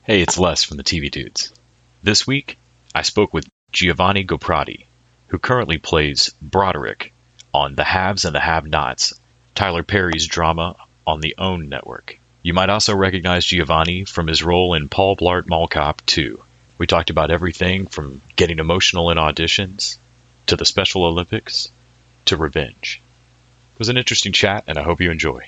Hey, it's Les from the TV Dudes. This week, I spoke with Geovanni Gopradi, who currently plays Broderick on The Haves and the Have-Nots, Tyler Perry's drama on the OWN network. You might also recognize Geovanni from his role in Paul Blart Mall Cop 2. We talked about everything from getting emotional in auditions, to the Special Olympics, to revenge. It was an interesting chat, and I hope you enjoy.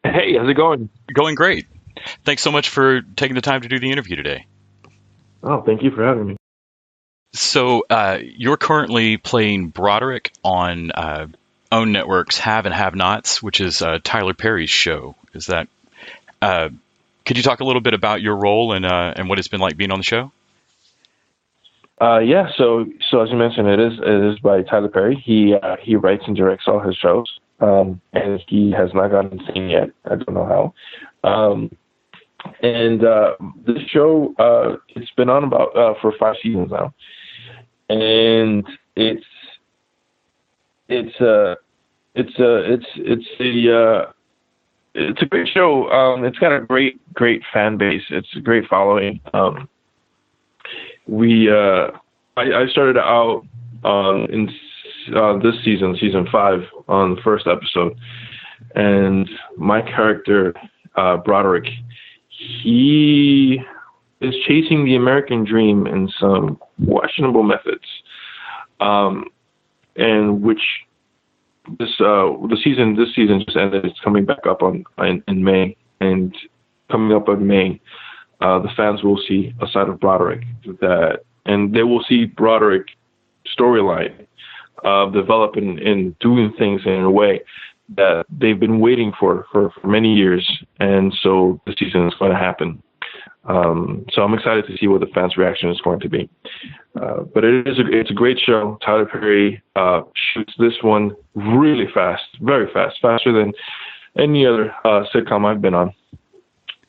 Hey, how's it going? Going great. Thanks so much for taking the time to do the interview today. Oh, thank you for having me. So you're currently playing Broderick on OWN Network's Have and Have-Nots, which is Tyler Perry's show. Is that? Could you talk a little bit about your role and what it's been like being on the show? Yeah. So as you mentioned, it is by Tyler Perry. He writes and directs all his shows, and he has not gotten seen yet. I don't know how. And the show it's been on about for 5 seasons now, and it's a great show. It's got a great fan base. It's a great following. I started out in this season 5 on the first episode, and my character Broderick, he is chasing the American dream in some questionable methods, and which this season just ended. It's coming back up in May, and coming up in May, the fans will see a side of Broderick and they will see Broderick storyline develop in doing things in a way that they've been waiting for many years, and so this season is going to happen. So I'm excited to see what the fans' reaction is going to be. But it's a great show. Tyler Perry shoots this one really fast, very fast, faster than any other sitcom I've been on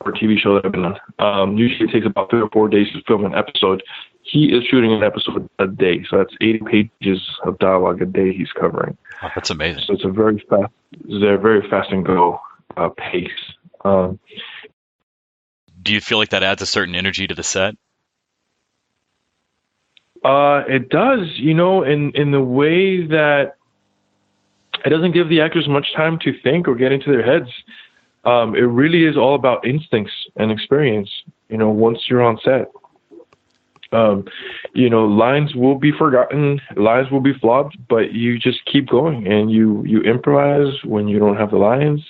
or TV show that I've been on. Usually it takes about 3 or 4 days to film an episode. He is shooting an episode a day, so that's 80 pages of dialogue a day he's covering. Oh, that's amazing. So it's a very fast and go pace. Do you feel like that adds a certain energy to the set? It does, in the way that it doesn't give the actors much time to think or get into their heads. It really is all about instincts and experience, once you're on set. Lines will be forgotten, lines will be flawed, but you just keep going and you improvise when you don't have the lines.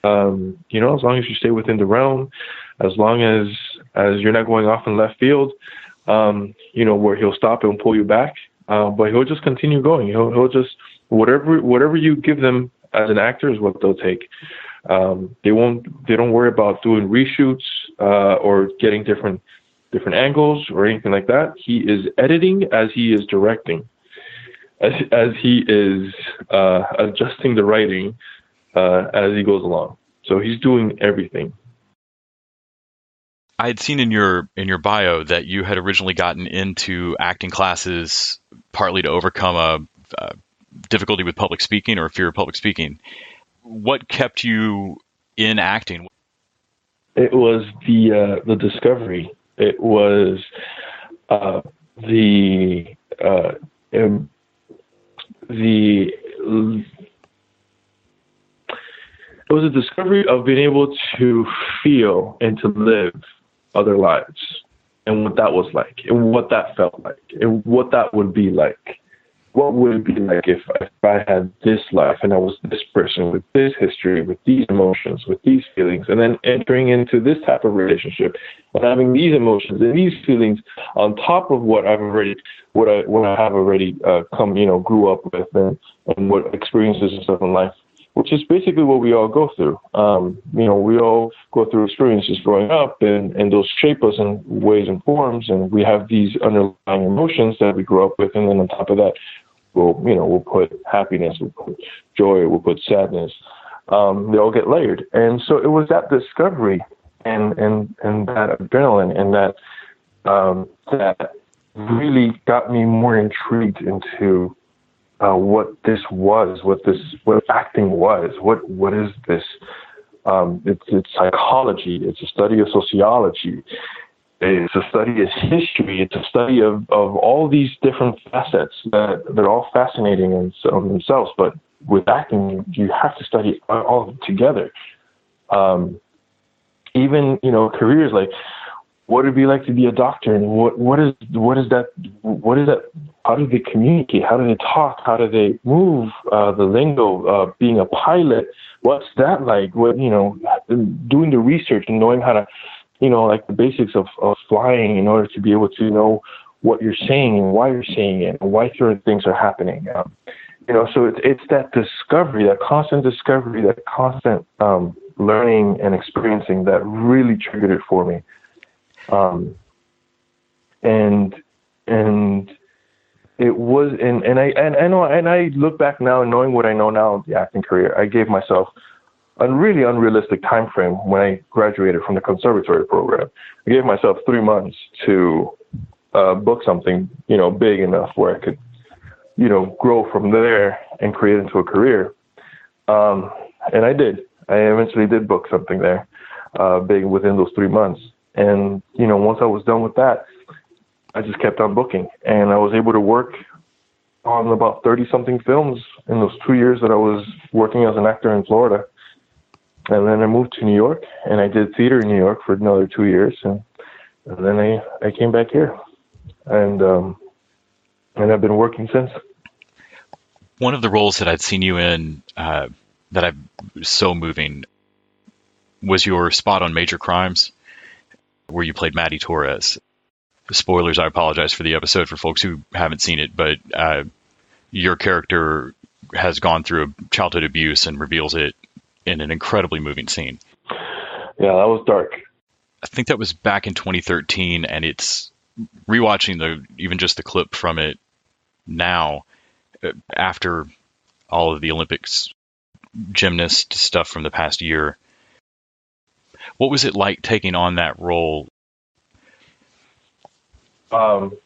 As long as you stay within the realm, as long as you're not going off in left field, where he'll stop and pull you back, but he'll just continue going. He'll just, whatever you give them as an actor is what they'll take. They don't worry about doing reshoots, or getting different angles or anything like that. He is editing as he is directing, as he is adjusting the writing as he goes along. So he's doing everything. I had seen in your bio that you had originally gotten into acting classes partly to overcome a difficulty with public speaking or fear of public speaking. What kept you in acting? It was the discovery. It was the discovery of being able to feel and to live other lives, and what that was like, and what that felt like, and what that would be like. What would it be like if I had this life and I was this person with this history, with these emotions, with these feelings, and then entering into this type of relationship and having these emotions and these feelings on top of what I have already grew up with, and what experiences and stuff in life, which is basically what we all go through. We all go through experiences growing up, and those shape us in ways and forms, and we have these underlying emotions that we grow up with, and then on top of that, we'll put happiness, we'll put joy, we'll put sadness, They all get layered. And so it was that discovery and that adrenaline and that really got me more intrigued into what this was, what acting was, what is this? It's psychology. It's a study of sociology. It's a study of history. It's a study of all these different facets that they're all fascinating in themselves. But with acting, you have to study all of them together. Even careers like, what would it be like to be a doctor, and what is that? How do they communicate? How do they talk? How do they move? The lingo, being a pilot, what's that like? Doing the research and knowing how to, like the basics of flying in order to be able to know what you're saying and why you're saying it and why certain things are happening. So it's that discovery, that constant discovery, that constant learning and experiencing that really triggered it for me. And it was, and I know, and I look back now, knowing what I know now of the acting career, I gave myself a really unrealistic time frame when I graduated from the conservatory program. I gave myself 3 months to book something, big enough where I could, grow from there and create into a career. And I did. I eventually did book something there, big within those 3 months. And, once I was done with that, I just kept on booking. And I was able to work on about 30-something films in those 2 years that I was working as an actor in Florida. And then I moved to New York, and I did theater in New York for another 2 years. And then I came back here. And I've been working since. One of the roles that I'd seen you in that I was so moving was your spot on Major Crimes, where you played Maddie Torres. Spoilers, I apologize for the episode for folks who haven't seen it, but your character has gone through a childhood abuse and reveals it in an incredibly moving scene. Yeah, that was dark. I think that was back in 2013, and it's rewatching even just the clip from it now, after all of the Olympics gymnast stuff from the past year. What was it like taking on that role? Besides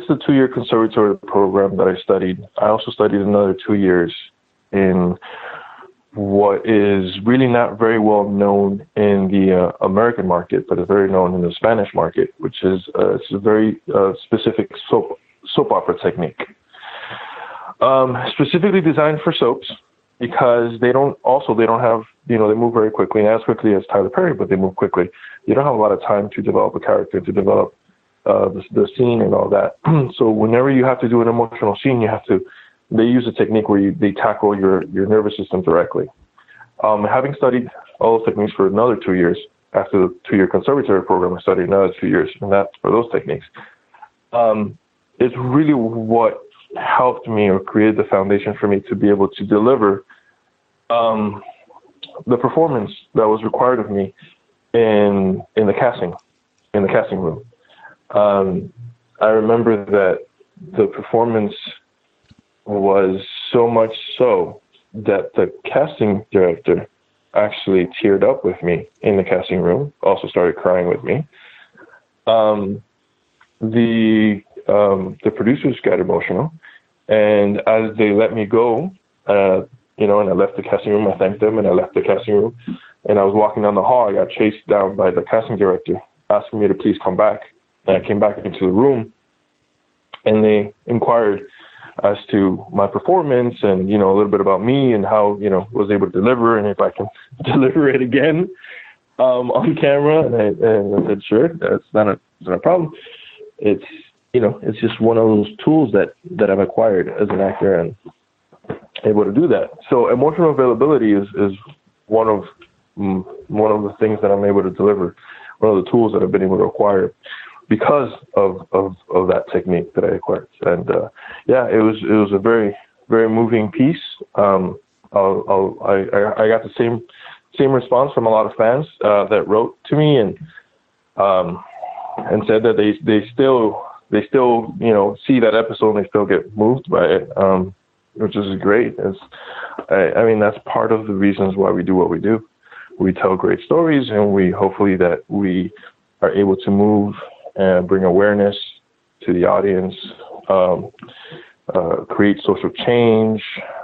the 2-year conservatory program that I studied, I also studied another 2 years in what is really not very well known in the American market, but is very known in the Spanish market, which is it's a very specific soap opera technique, specifically designed for soaps, because they don't have, they move very quickly, and as quickly as Tyler Perry, but they move quickly. You don't have a lot of time to develop a character, to develop the scene and all that. So whenever you have to do an emotional scene, they use a technique where they tackle your nervous system directly. Having studied all those techniques for another 2 years, after the 2-year conservatory program, I studied another 2 years, and that's for those techniques. It's really what helped me or created the foundation for me to be able to deliver the performance that was required of me in the casting room. I remember that the performance was so much so that the casting director actually teared up with me in the casting room, also started crying with me. The producers got emotional, and as they let me go, and I left the casting room, I thanked them, and I left the casting room, and I was walking down the hall. I got chased down by the casting director, asking me to please come back. And I came back into the room, and they inquired as to my performance and, a little bit about me and how, was able to deliver, and if I can deliver it again on camera. And I said, sure, that's not a problem. It's, it's just one of those tools that I've acquired as an actor and able to do that. So emotional availability is one of the things that I'm able to deliver, one of the tools that I've been able to acquire because of that technique that I acquired. And it was a very, very moving piece. I got the same response from a lot of fans that wrote to me and said that they still see that episode and they still get moved by it. which is great. I mean, that's part of the reasons why we do what we do. We tell great stories, and we hopefully that we are able to move and bring awareness to the audience, create social change,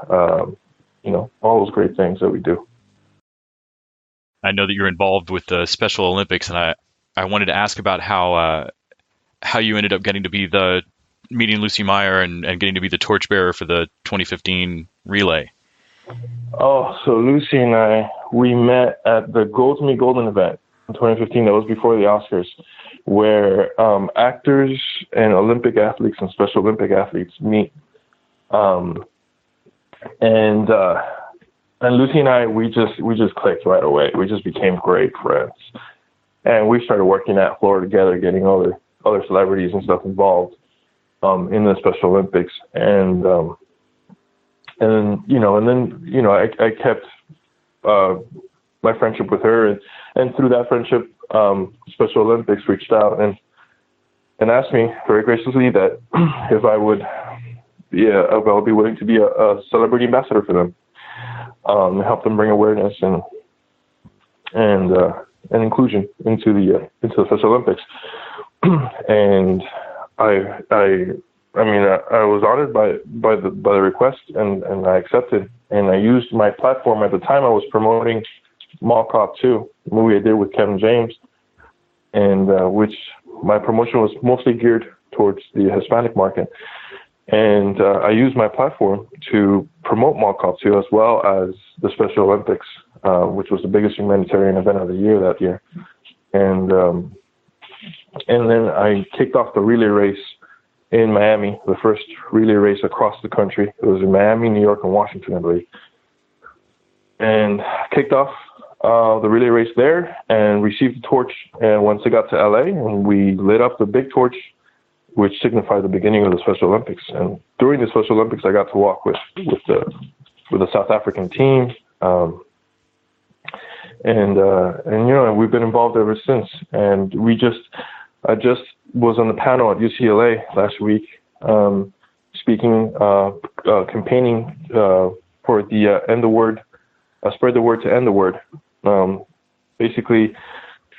all those great things that we do. I know that you're involved with the Special Olympics, and I wanted to ask about how you ended up getting to be meeting Lucy Meyer and getting to be the torchbearer for the 2015 relay. Oh, so Lucy and we met at the Gold to Me Golden event in 2015. That was before the Oscars, where actors and Olympic athletes and Special Olympic athletes meet. And Lucy and I, we just clicked right away. We just became great friends, and we started working at Florida together, getting other celebrities and stuff involved in the Special Olympics. And then I kept my friendship with her, and through that friendship, Special Olympics reached out and asked me very graciously that if I would be willing to be a celebrity ambassador for them, help them bring awareness and inclusion into the Special Olympics. And I was honored by the request, and I accepted, and I used my platform. At the time, I was promoting Mall Cop 2, the movie I did with Kevin James, and which my promotion was mostly geared towards the Hispanic market. And I used my platform to promote Mall Cop 2 as well as the Special Olympics, which was the biggest humanitarian event of the year that year. And then I kicked off the relay race in Miami, the first relay race across the country. It was in Miami, New York, and Washington, I believe. And kicked off the relay race there and received the torch. And once it got to LA, and we lit up the big torch, which signified the beginning of the Special Olympics. And during the Special Olympics, I got to walk with the South African team. And we've been involved ever since. And I just was on the panel at UCLA last week, speaking, campaigning for the End the Word, Spread the Word to End the Word. Basically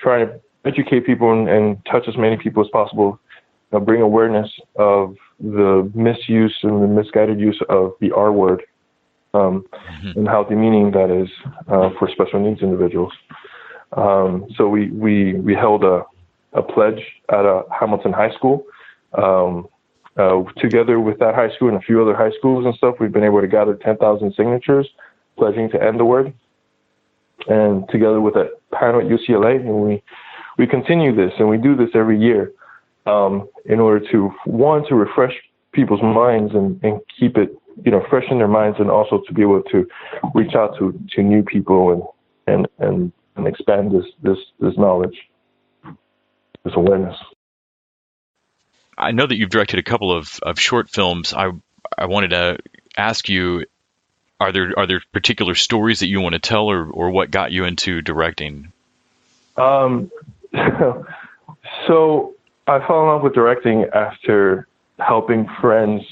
trying to educate people and touch as many people as possible, bring awareness of the misuse and the misguided use of the R word, and how demeaning that is for special needs individuals. So we held a pledge at Hamilton High School. Together with that high school and a few other high schools and stuff, we've been able to gather 10,000 signatures pledging to end the word. And together with a panel at UCLA, and we continue this, and we do this every year in order to refresh people's minds and keep it fresh in their minds, and also to be able to reach out to new people and expand this knowledge, this awareness. I know that you've directed a couple of short films. I wanted to ask you, are there particular stories that you want to tell, or what got you into directing? So I fell in love with directing after helping friends,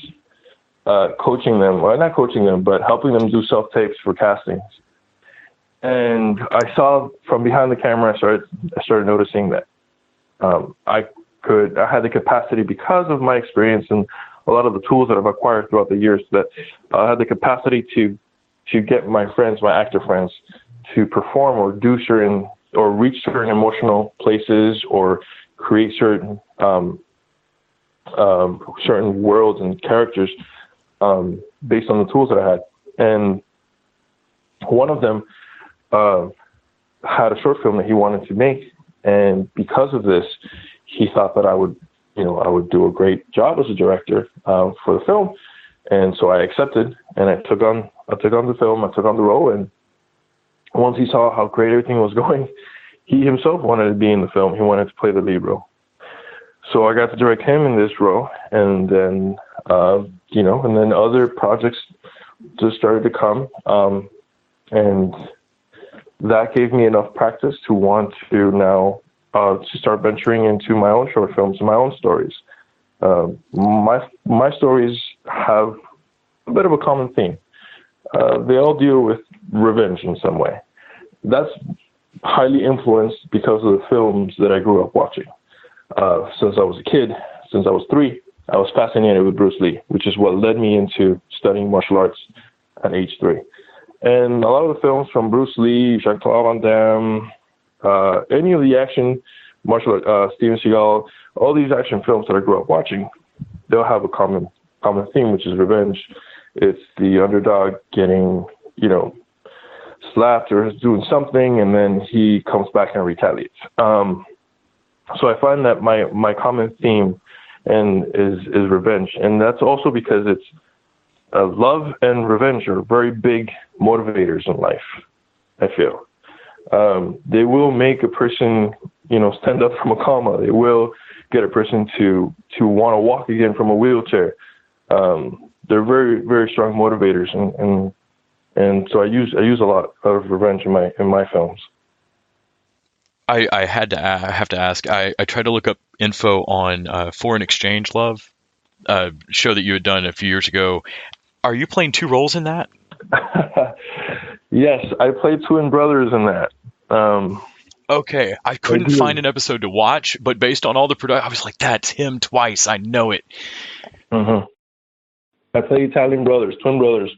coaching them, well, not coaching them, but helping them do self-tapes for castings. And I saw from behind the camera, I started noticing that I had the capacity, because of my experience and a lot of the tools that I've acquired throughout the years, that I had the capacity to get my friends, my actor friends, to perform or do certain, or reach certain emotional places, or create certain worlds and characters based on the tools that I had. And one of them had a short film that he wanted to make, and because of this, he thought that I would do a great job as a director for the film. And so I accepted, and I took on the film, I took on the role. And once he saw how great everything was going, he himself wanted to be in the film. He wanted to play the lead role. So I got to direct him in this role, and then and then other projects just started to come, and that gave me enough practice to want to now to start venturing into my own short films, my own stories. My stories have a bit of a common theme. They all deal with revenge in some way. That's highly influenced because of the films that I grew up watching. Since I was a kid, since I was 3, I was fascinated with Bruce Lee, which is what led me into studying martial arts at age 3. And a lot of the films from Bruce Lee, Jean-Claude Van Damme, any of the action martial arts, Steven Seagal, all these action films that I grew up watching, they'll have a common theme, which is revenge. It's the underdog getting, slapped or doing something, and then he comes back and retaliates. So I find that my common theme is revenge, and that's also because it's love and revenge are very big motivators in life. I feel they will make a person, stand up from a coma. They will get a person to want to walk again from a wheelchair. They're very, very strong motivators, and so I use a lot of revenge in my films. I have to ask. I tried to look up info on Foreign Exchange Love, show that you had done a few years ago. Are you playing 2 roles in that? Yes, I played twin brothers in that. Okay, I couldn't find an episode to watch, but based on all the production, I was like, "That's him twice. I know it." Mm-hmm. I play Italian brothers, twin brothers.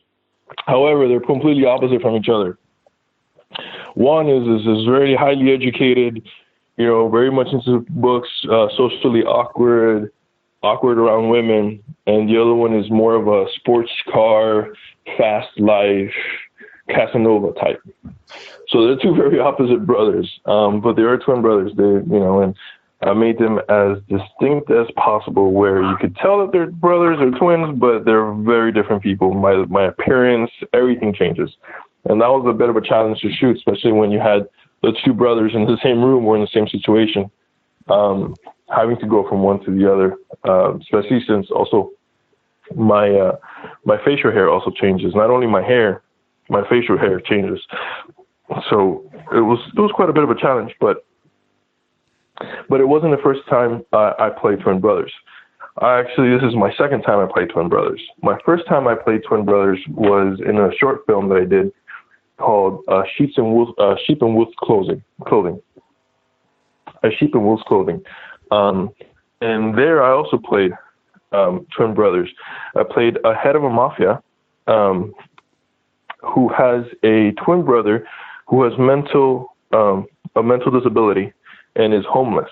However, they're completely opposite from each other. One is very highly educated, very much into books, socially awkward around women, and the other one is more of a sports car, fast life, Casanova type. So they're 2 very opposite brothers, but they are twin brothers. And I made them as distinct as possible, where you could tell that they're brothers or twins, but they're very different people. My appearance, everything changes. And that was a bit of a challenge to shoot, especially when you had the 2 brothers in the same room or in the same situation, having to go from one to the other, especially since also my facial hair also changes. Not only my hair, my facial hair changes. So it was quite a bit of a challenge, but it wasn't the first time I played twin brothers. This is my second time I played twin brothers. My first time I played twin brothers was in a short film that I did called Sheep and Wolf's Clothing. Sheep and Wolf's Clothing. And there I also played twin brothers. I played a head of a mafia who has a twin brother who has a mental disability and is homeless.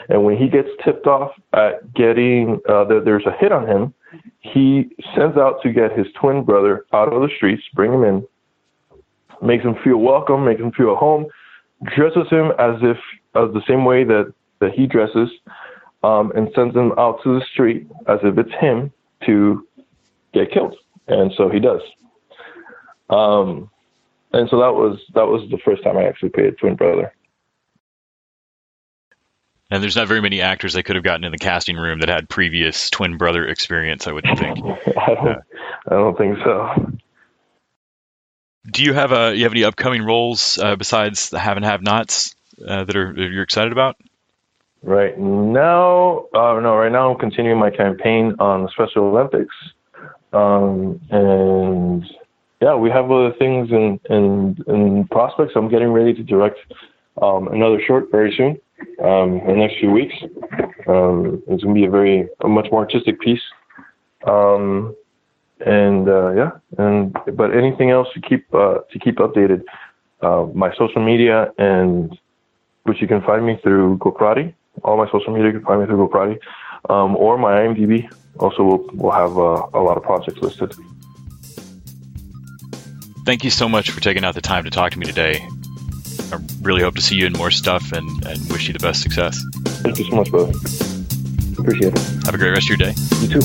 And when he gets tipped off at getting that there's a hit on him, he sends out to get his twin brother out of the streets, bring him in, makes him feel welcome, makes him feel at home, dresses him as the same way that he dresses, and sends him out to the street as if it's him to get killed. And so he does. And so that was the first time I actually played a twin brother. And there's not very many actors they could have gotten in the casting room that had previous twin brother experience, I wouldn't think. I don't think so. Do you have any upcoming roles besides the Have and Have Nots that you're excited about? Right now, Right now I'm continuing my campaign on the Special Olympics, and yeah, we have other things in prospects. I'm getting ready to direct another short very soon, in the next few weeks. It's going to be a much more artistic piece. But anything else to keep updated, my social media, and which you can find me through Gopradi. All my social media you can find me through Gopradi, or my IMDb. Also, we'll have a lot of projects listed. Thank you so much for taking out the time to talk to me today. I really hope to see you in more stuff and wish you the best success. Thank you so much, brother. Appreciate it. Have a great rest of your day. You too.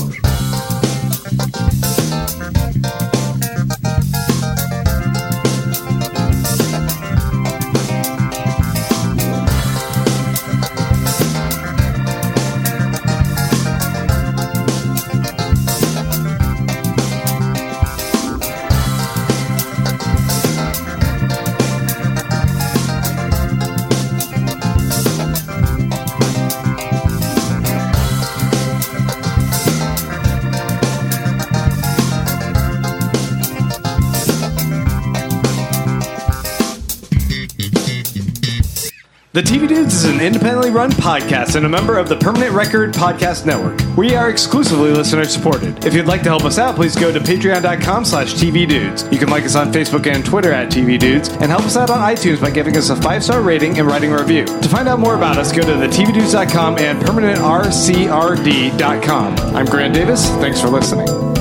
The TV Dudes is an independently run podcast and a member of the Permanent Record Podcast Network. We are exclusively listener-supported. If you'd like to help us out, please go to patreon.com/tvdudes. You can like us on Facebook and Twitter at TV Dudes, and help us out on iTunes by giving us a 5-star rating and writing a review. To find out more about us, go to thetvdudes.com and permanentrcrd.com. I'm Grant Davis. Thanks for listening.